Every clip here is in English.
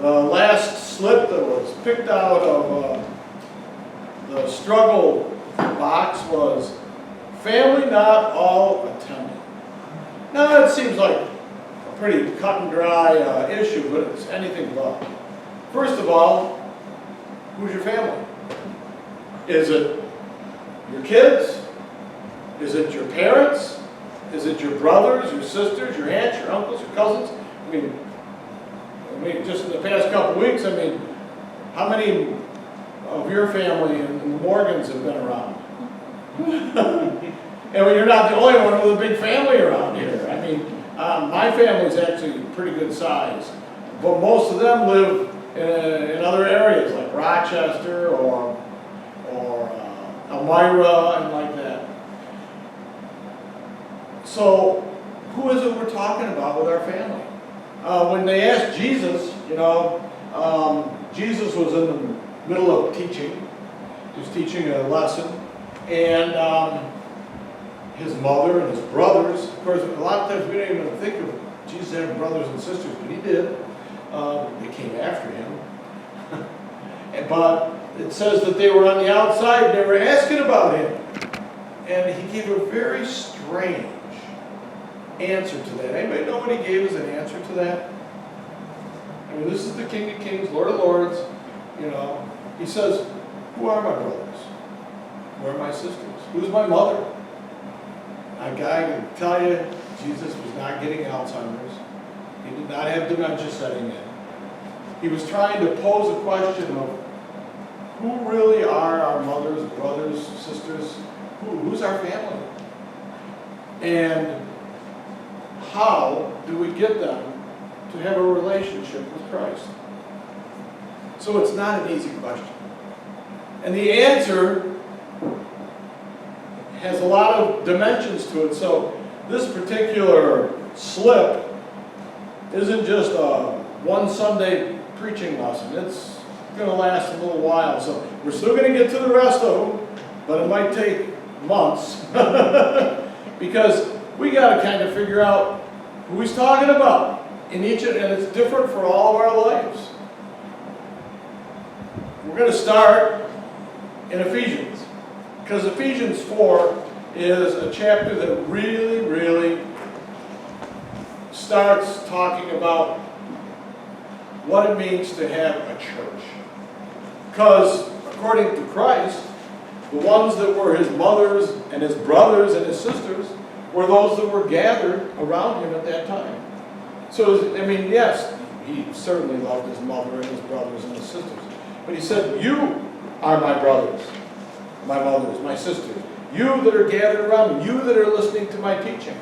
The last slip that was picked out of the struggle box was family not all attending. Now that seems like a pretty cut and dry issue, but it's anything but. First of all, who's your family? Is it your kids? Is it your parents? Is it your brothers, your sisters, your aunts, your uncles, your cousins? I mean, just in the past couple of weeks, how many of your family and the Morgans have been around? And you're not the only one with a big family around here. My family's actually pretty good size, but most of them live in other areas like Rochester or Elmira and like that. So, who is it we're talking about with our family? When they asked Jesus, Jesus was in the middle of teaching. He was teaching a lesson, and his mother and his brothers, of course, a lot of times we don't even think of Jesus having brothers and sisters, but he did. They came after him. But it says that they were on the outside and they were asking about him. And he gave a very strange answer to that. Anybody know what he gave as an answer to that? This is the King of Kings, Lord of Lords. He says, who are my brothers? Who are my sisters? Who's my mother? I can tell you, Jesus was not getting Alzheimer's. He did not have dementia setting in. He was trying to pose a question of who really are our mothers, brothers, sisters? Who's our family? And how do we get them to have a relationship with Christ? So it's not an easy question. And the answer has a lot of dimensions to it. So this particular slip isn't just a one Sunday preaching lesson. It's going to last a little while. So we're still going to get to the rest of them, but it might take months because we got to kind of figure out who he's talking about in each, and it's different for all of our lives. We're going to start in Ephesians, because Ephesians 4 is a chapter that really, really starts talking about what it means to have a church. Because according to Christ, the ones that were his mothers and his brothers and his sisters were those that were gathered around him at that time. So, yes, he certainly loved his mother and his brothers and his sisters. But he said, you are my brothers, my mothers, my sisters. You that are gathered around me, you that are listening to my teaching,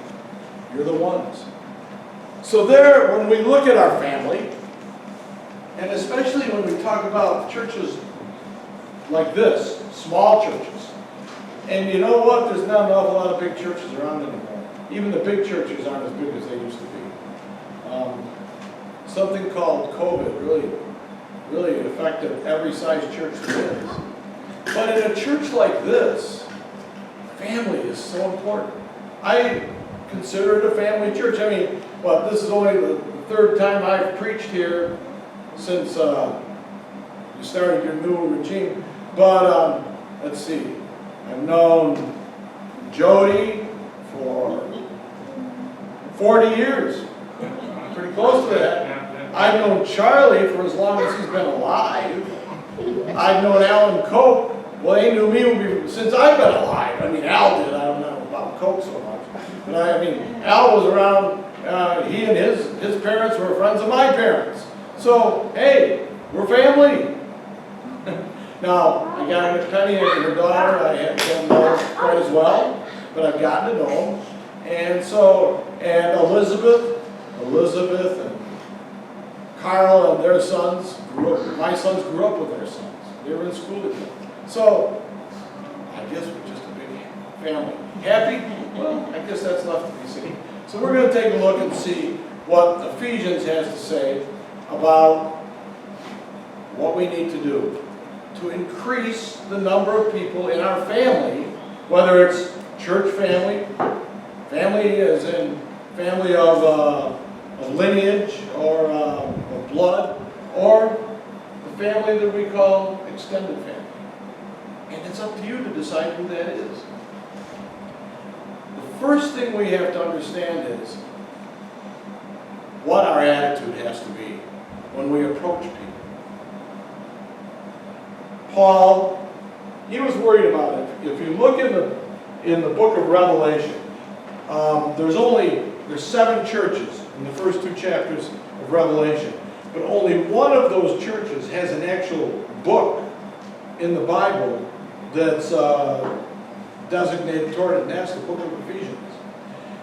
you're the ones. So there, when we look at our family, and especially when we talk about churches like this, small churches, and you know what? There's not an awful lot of big churches around anymore. Even the big churches aren't as big as they used to be. Something called COVID really affected every size church there is. But in a church like this, family is so important. I consider it a family church. This is only the third time I've preached here since you started your new regime. But let's see, I've known Jody for 40 years. Pretty close to that. I've known Charlie for as long as he's been alive. I've known Alan Coke. Well, they knew me since I've been alive. Al did. I don't know about Coke so much. But Al was around. He and his parents were friends of my parents. So, hey, we're family. Now, I got Penny and her daughter. I don't know quite as well, but I've gotten to know them. And Elizabeth and Carl and their sons my sons grew up with their sons. They were in school together. So, I guess we're just a big family. Happy? Well, I guess that's left to be seen. So we're going to take a look and see what Ephesians has to say about what we need to do to increase the number of people in our family, whether it's church family, family as in family of lineage or of blood, or the family that we call extended family. And it's up to you to decide who that is. The first thing we have to understand is what our attitude has to be when we approach people. Paul, he was worried about it. If you look in the book of Revelation, there's 7 churches in the first 2 chapters of Revelation, but only one of those churches has an actual book in the Bible that's designated toward it, and that's the book of Ephesians.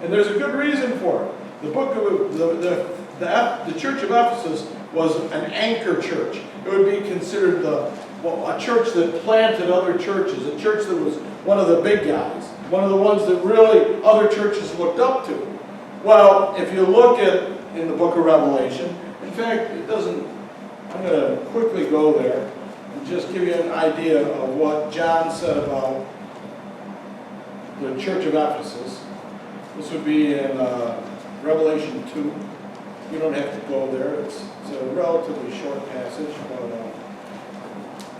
And there's a good reason for it. The book of the church of Ephesus was an anchor church. It would be considered a church that planted other churches, a church that was one of the big guys, one of the ones that really other churches looked up to. Well, if you look in the book of Revelation, in fact, it doesn't, I'm going to quickly go there and just give you an idea of what John said about the church of Ephesus. This would be in Revelation 2. You don't have to go there. It's a relatively short passage, but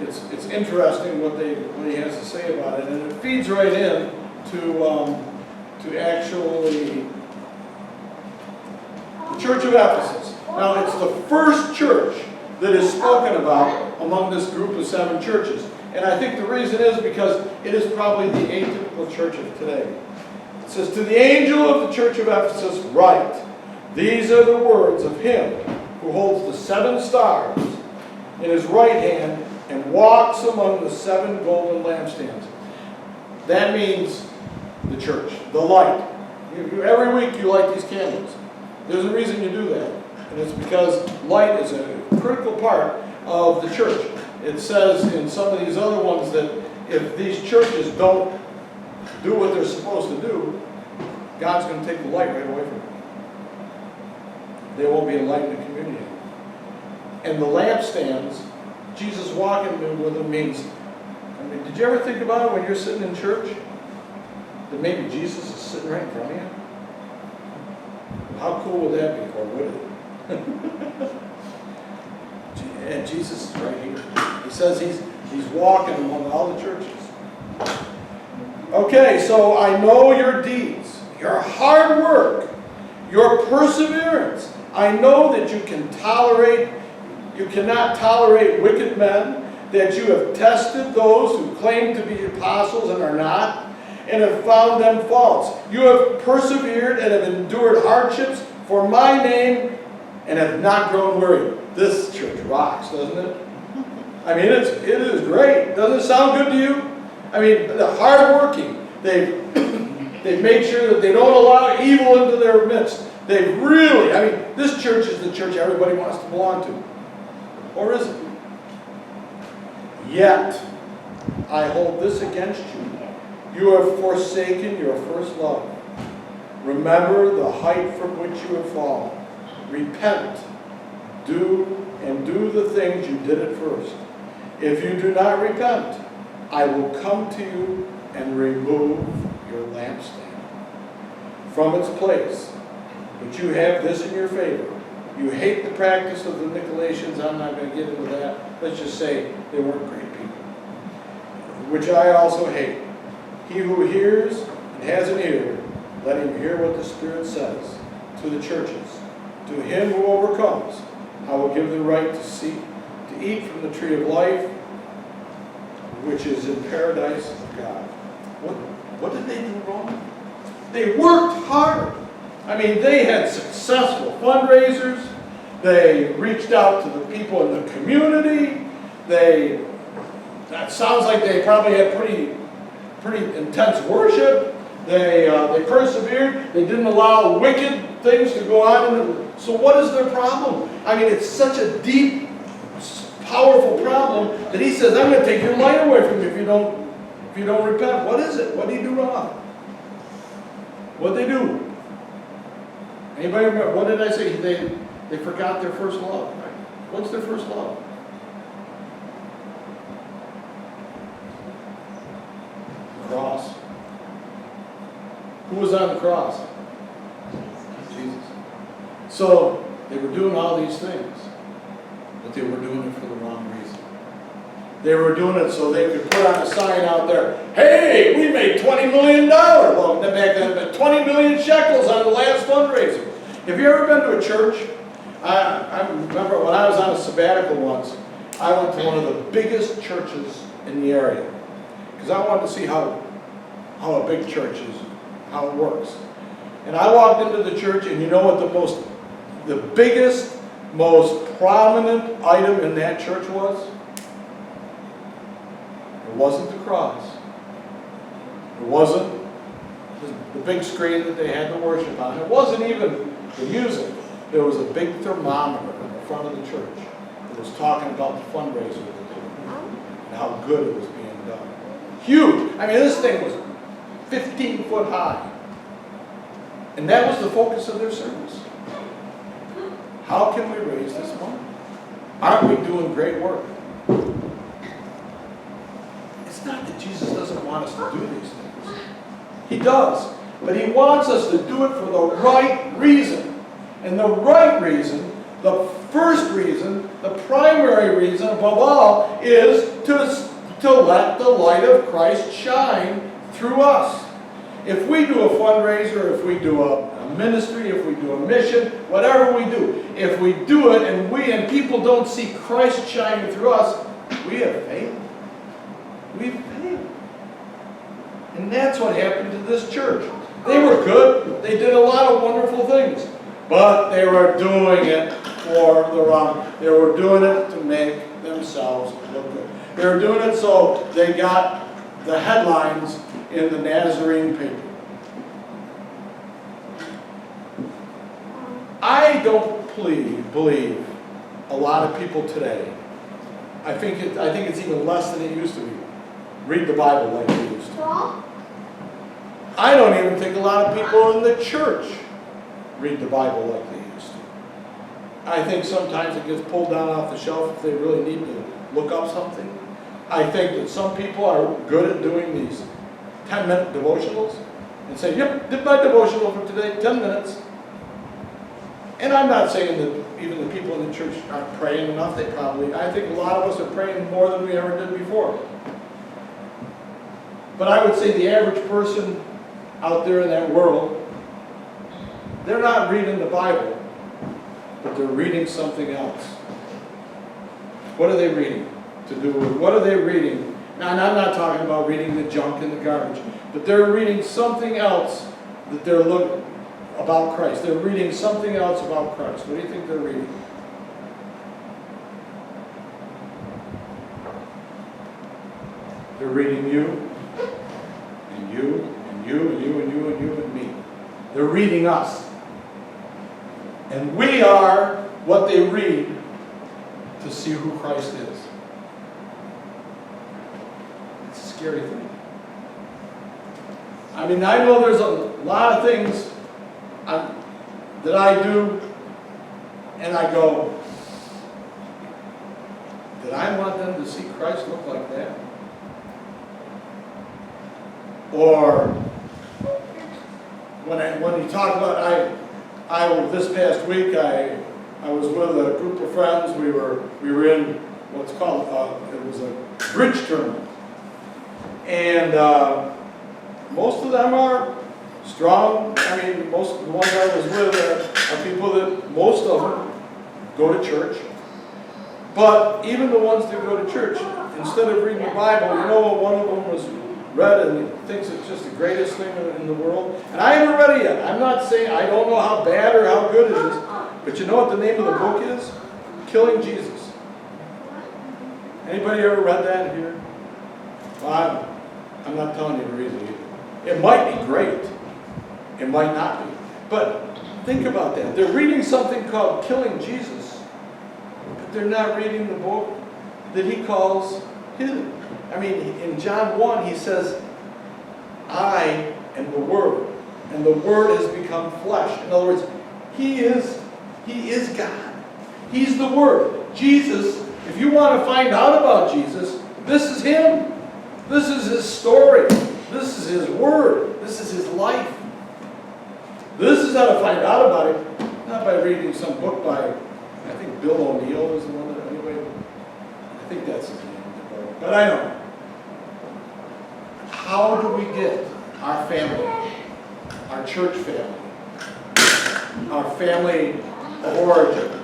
it's interesting what he has to say about it, and it feeds right in to actually the church of Ephesus. Now, it's the first church that is spoken about among this group of 7 churches, and I think the reason is because it is probably the atypical church of today. It says, "To the angel of the church of Ephesus write, these are the words of him who holds the 7 stars in his right hand and walks among the 7 golden lampstands." That means the church, the light. Every week you light these candles. There's a reason you do that, and it's because light is a critical part of the church. It says in some of these other ones that if these churches don't do what they're supposed to do, God's going to take the light right away from them. There won't be a light in the community. And the lampstands, Jesus walking with them means, did you ever think about it when you're sitting in church? That maybe Jesus is sitting right in front of you? How cool would that be, or would it? And Jesus is right here. He says he's walking among all the churches. Okay, so I know your deeds, your hard work, your perseverance. I know that you cannot tolerate wicked men, that you have tested those who claim to be apostles and are not, and have found them false. You have persevered and have endured hardships for my name and have not grown weary. This church rocks, doesn't it? I mean, it is great. Doesn't it sound good to you? I mean, the hardworking. They've made sure that they don't allow evil into their midst. They've really, this church is the church everybody wants to belong to. Or is it? Yet, I hold this against you. You have forsaken your first love. Remember the height from which you have fallen. Repent. Do the things you did at first. If you do not repent, I will come to you and remove your lampstand from its place. But you have this in your favor. You hate the practice of the Nicolaitans. I'm not going to get into that. Let's just say they weren't great people, which I also hate. He who hears and has an ear, let him hear what the Spirit says to the churches. To him who overcomes, I will give the right to eat from the tree of life, which is in paradise of God. What did they do wrong? They worked hard. They had successful fundraisers. They reached out to the people in the community. That sounds like they probably had pretty intense worship. They persevered. They didn't allow wicked things to go on. So what is their problem? It's such a deep, powerful problem that he says, I'm going to take your light away from you if you don't repent. What is it? What did he do wrong? What did they do? Anybody remember? What did I say? They forgot their first love. Right? What's their first love? The cross. Who was on the cross? Jesus. So they were doing all these things. But but they were doing it for the wrong reason. They were doing it so they could put on a sign out there, hey, we made $20 million. Well, back then, but 20 million shekels on the last fundraiser. Have you ever been to a church? I remember when I was on a sabbatical once, I went to one of the biggest churches in the area. Because I wanted to see how a big church is, how it works. And I walked into the church, and you know what the biggest, most prominent item in that church was? It wasn't the cross. It wasn't the big screen that they had to worship on. It wasn't even the music. There was a big thermometer in the front of the church that was talking about the fundraiser that they were doing and how good it was being done. Huge. I mean, this thing was 15 foot high. And that was the focus of their service. How can we raise this money? Aren't we doing great work? It's not that Jesus doesn't want us to do these things. He does. But He wants us to do it for the right reason. And the right reason, the first reason, the primary reason above all, is to let the light of Christ shine through us. If we do a fundraiser, if we do a ministry, if we do a mission, whatever we do, if we do it and people don't see Christ shining through us, we have failed. We've failed. And that's what happened to this church. They were good. They did a lot of wonderful things. But they were doing it for the wrong. They were doing it to make themselves look good. They were doing it so they got the headlines in the Nazarene paper. I don't believe a lot of people today, I think it's even less than it used to be, read the Bible like they used to. I don't even think a lot of people in the church read the Bible like they used to. I think sometimes it gets pulled down off the shelf if they really need to look up something. I think that some people are good at doing these 10-minute devotionals and say, yep, did my devotional for today, 10 minutes. And I'm not saying that even the people in the church aren't praying enough. I think a lot of us are praying more than we ever did before. But I would say the average person out there in that world, they're not reading the Bible, but they're reading something else. What are they reading? What are they reading? Now, and I'm not talking about reading the junk and the garbage, but they're reading something else that they're looking about Christ. They're reading something else about Christ. What do you think they're reading? They're reading you, and you, and you, and you, and you, and you, and me. They're reading us. And we are what they read to see who Christ is. It's a scary thing. I mean, I know there's a lot of things that I do, and I go, did I want them to see Christ look like that? Or when you talk about, this past week I was with a group of friends. We were in what's called it was a bridge tournament, and most of them are strong. I mean, most of the ones I was with are people that most of them go to church. But even the ones that go to church, instead of reading the Bible, you know what one of them was read and thinks it's just the greatest thing in the world. And I haven't read it yet. I'm not saying, I don't know how bad or how good it is. But you know what the name of the book is? Killing Jesus. Anybody ever read that here? Well, I'm not telling you the reason either. It might be great. It might not be. But think about that. They're reading something called Killing Jesus, but they're not reading the book that he calls hidden. I mean, in John 1, he says, I am the Word, and the Word has become flesh. In other words, He is God. He's the Word. Jesus, if you want to find out about Jesus, this is Him. This is His story. This is His Word. This is His life. This is how to find out about Him, not by reading some book by, I think Bill O'Neill is the one that, anybody But I don't know. How do we get our family, our church family, our family of origin,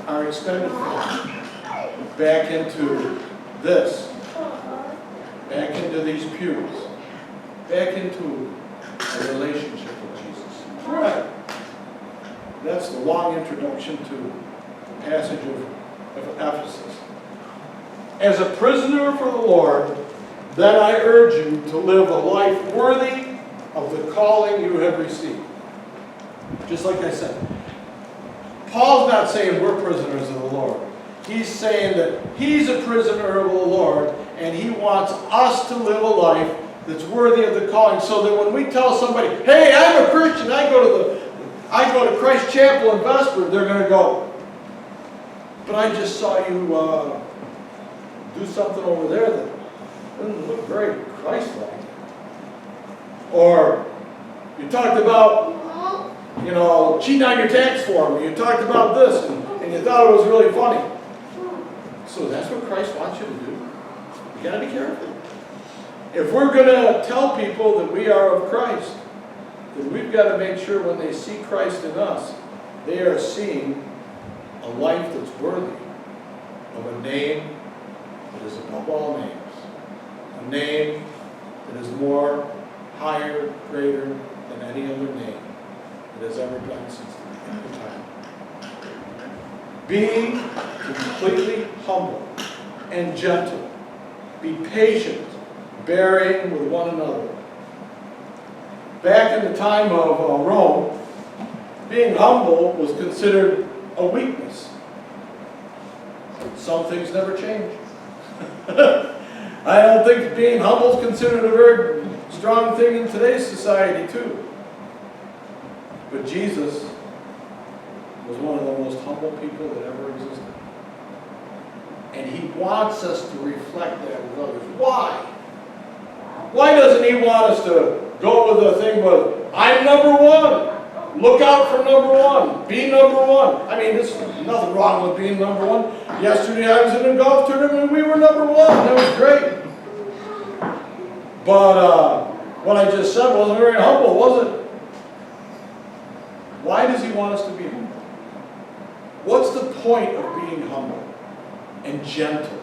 our extended family, back into this, back into these pews, back into a relationship with Jesus? Right. That's the long introduction to the passage of Ephesus. As a prisoner for the Lord, then I urge you to live a life worthy of the calling you have received. Just like I said, Paul's not saying we're prisoners of the Lord. He's saying that he's a prisoner of the Lord, and he wants us to live a life that's worthy of the calling, so that when we tell somebody, hey, I'm a Christian, I go to Christ Chapel in Vesper, they're going to go, but I just saw you do something over there that doesn't look very Christ-like. Or you talked about, cheating on your tax form. You talked about this, and you thought it was really funny. So that's what Christ wants you to do. You got to be careful. If we're going to tell people that we are of Christ, then we've got to make sure when they see Christ in us, they are seeing a life that's worthy of a name that is above all names. A name that is more, higher, greater than any other name that has ever been since the beginning of time. Being completely humble and gentle. Be patient, bearing with one another. Back in the time of Rome, being humble was considered a weakness. Some things never change. I don't think being humble is considered a very strong thing in today's society too. But Jesus was one of the most humble people that ever existed. And he wants us to reflect that with others. Why? Why doesn't he want us to go with the thing with, I'm number one. Look out for number one. Be number one. I mean, there's nothing wrong with being number one. Yesterday I was in a golf tournament and we were number one. That was great. But what I just said wasn't very humble, was it? Why does he want us to be humble? What's the point of being humble and gentle?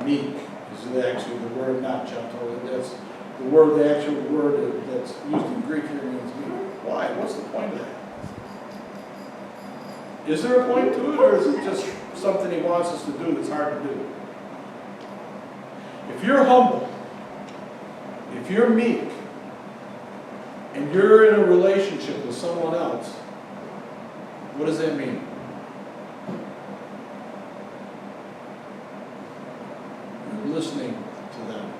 Meek is actually the word, not gentle. That's the word, the actual word that's used in Greek here means meek. Why? What's the point of that? Is there a point to it, or is it just something he wants us to do that's hard to do? If you're humble, if you're meek, and you're in a relationship with someone else, what does that mean? You're listening to them.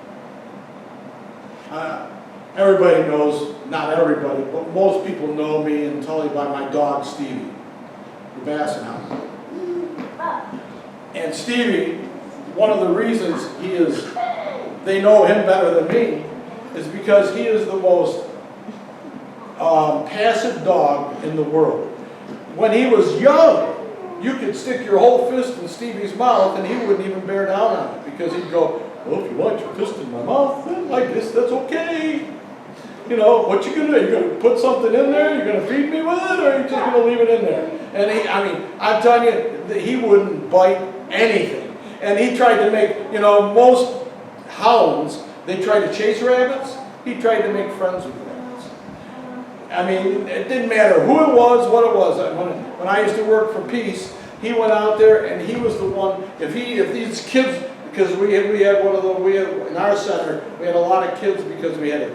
Everybody knows, not everybody, but most people know me and Tully by my dog Stevie, the Basset Hound. And Stevie, one of the reasons they know him better than me, is because he is the most passive dog in the world. When he was young, you could stick your whole fist in Stevie's mouth and he wouldn't even bear down on it, because he'd go, well, if you want your fist in my mouth, then like this, that's okay. What you gonna do? You're gonna put something in there? You're gonna feed me with it, or are you just gonna leave it in there? And I'm telling you, that he wouldn't bite anything. And he tried to make, most hounds, they try to chase rabbits. He tried to make friends with rabbits. It didn't matter who it was, what it was. When I used to work for Peace, he went out there and he was the one. If these kids, because we had in our center, we had a lot of kids because we had a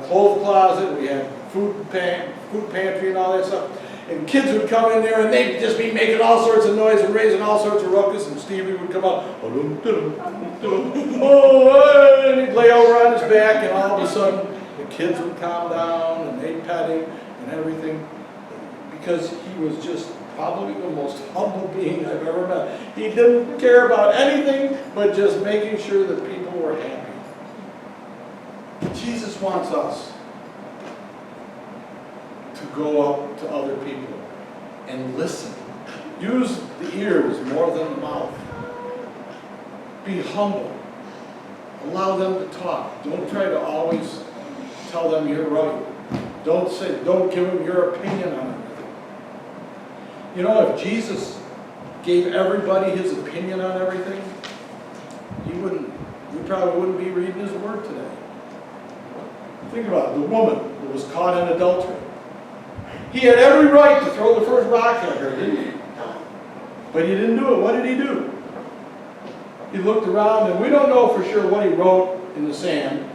clothes closet, we had food pantry and all that stuff. And kids would come in there and they'd just be making all sorts of noise and raising all sorts of ruckus, and Stevie would come out, oh, and he'd lay over on his back, and all of a sudden the kids would calm down and they'd pet him and everything, because he was just probably the most humble being I've ever met. He didn't care about anything but just making sure that people were happy. Jesus wants us to go up to other people and listen. Use the ears more than the mouth. Be humble. Allow them to talk. Don't try to always tell them you're right. Don't give them your opinion on everything. You know, if Jesus gave everybody his opinion on everything, we probably wouldn't be reading his word today. Think about it, the woman that was caught in adultery. He had every right to throw the first rock at her, didn't he? But he didn't do it. What did he do? He looked around, and we don't know for sure what he wrote in the sand.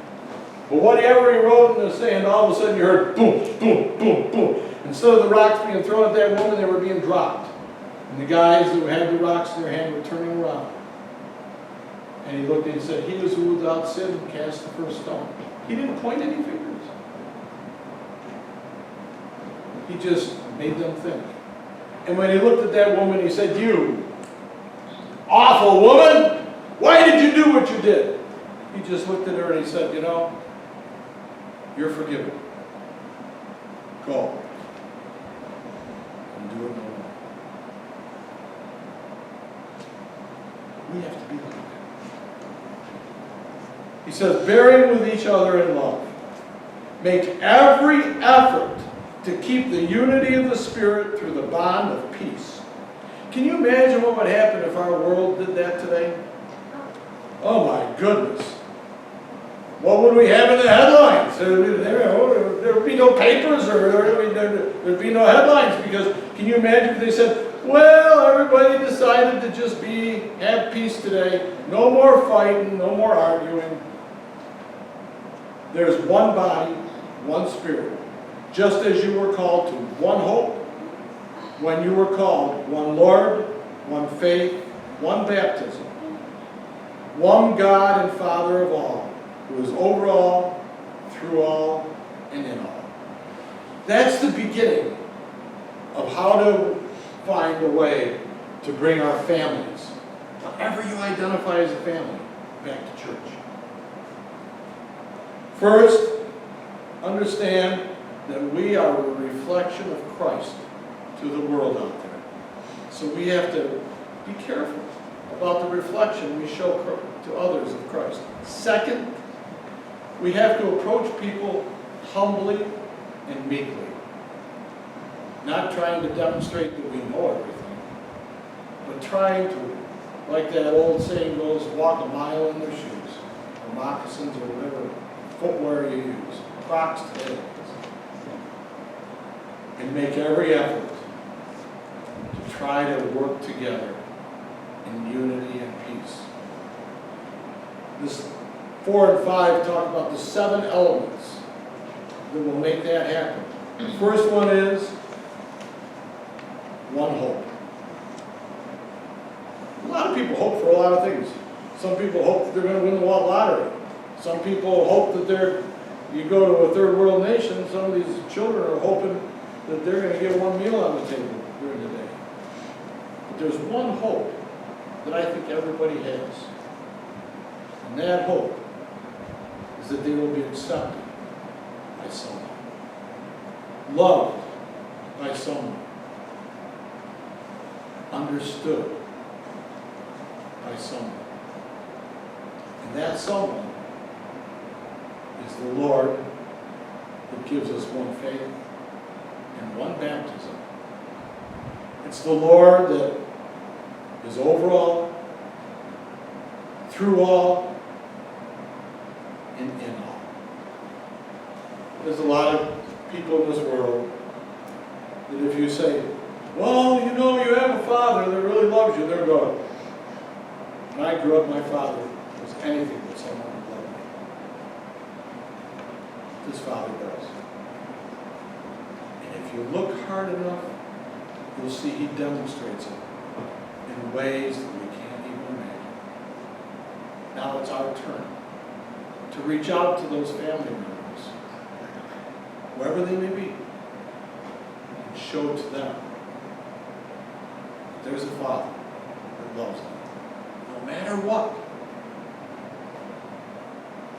But whatever he wrote in the sand, all of a sudden you heard boom, boom, boom, boom. Instead of the rocks being thrown at that woman, they were being dropped. And the guys that had the rocks in their hand were turning around. And he looked and said, "He is who without sin cast the first stone." He didn't point any fingers. He just made them think. And when he looked at that woman, he said, "You awful woman, why did you do what you did?" He just looked at her and he said, "You know, you're forgiven. Go and do it no more." We have to be like that. He says, bearing with each other in love. Make every effort to keep the unity of the Spirit through the bond of peace. Can you imagine what would happen if our world did that today? Oh my goodness. What would we have in the headlines? There would be no papers, or there would be no headlines, because can you imagine if they said, well, everybody decided to just have peace today. No more fighting, no more arguing. There's one body, one Spirit. Just as you were called to one hope, when you were called, one Lord, one faith, one baptism, one God and Father of all, who is over all, through all, and in all. That's the beginning of how to find a way to bring our families, however you identify as a family, back to church. First, understand that we are a reflection of Christ to the world out there. So we have to be careful about the reflection we show to others of Christ. Second, we have to approach people humbly and meekly. Not trying to demonstrate that we know everything, but trying to, like that old saying goes, walk a mile in their shoes, or moccasins, or whatever footwear you use, Crocs today, and make every effort to try to work together in unity and peace. This 4 and 5 talk about the 7 elements that will make that happen. The first one is one hope. A lot of people hope for a lot of things. Some people hope that they're going to win the lottery. Some people hope that you go to a third world nation, some of these children are hoping that they're going to get one meal on the table during the day. But there's one hope that I think everybody has. And that hope is that they will be accepted by someone, loved by someone, understood by someone. And that someone is the Lord that gives us one faith and one baptism. It's the Lord that is over all, through all, and in all. There's a lot of people in this world that if you say, well, you know, you have a father that really loves you, they're going, when I grew up, my father was anything but someone who loved me. His father does. And if you look hard enough, you'll see he demonstrates it in ways that we can't even imagine. Now it's our turn to reach out to those family members, wherever they may be, and show to them that there's a Father that loves them, no matter what,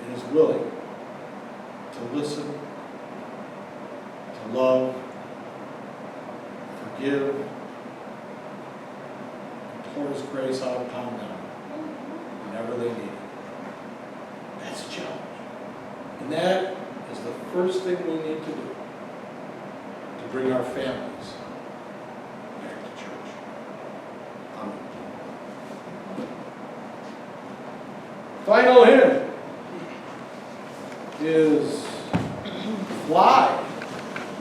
and is willing to listen, to love, forgive, and pour His grace out upon them whenever they need it. That's a challenge. And that is the first thing we need to do, to bring our families back to church. Amen. Final hymn is Fly.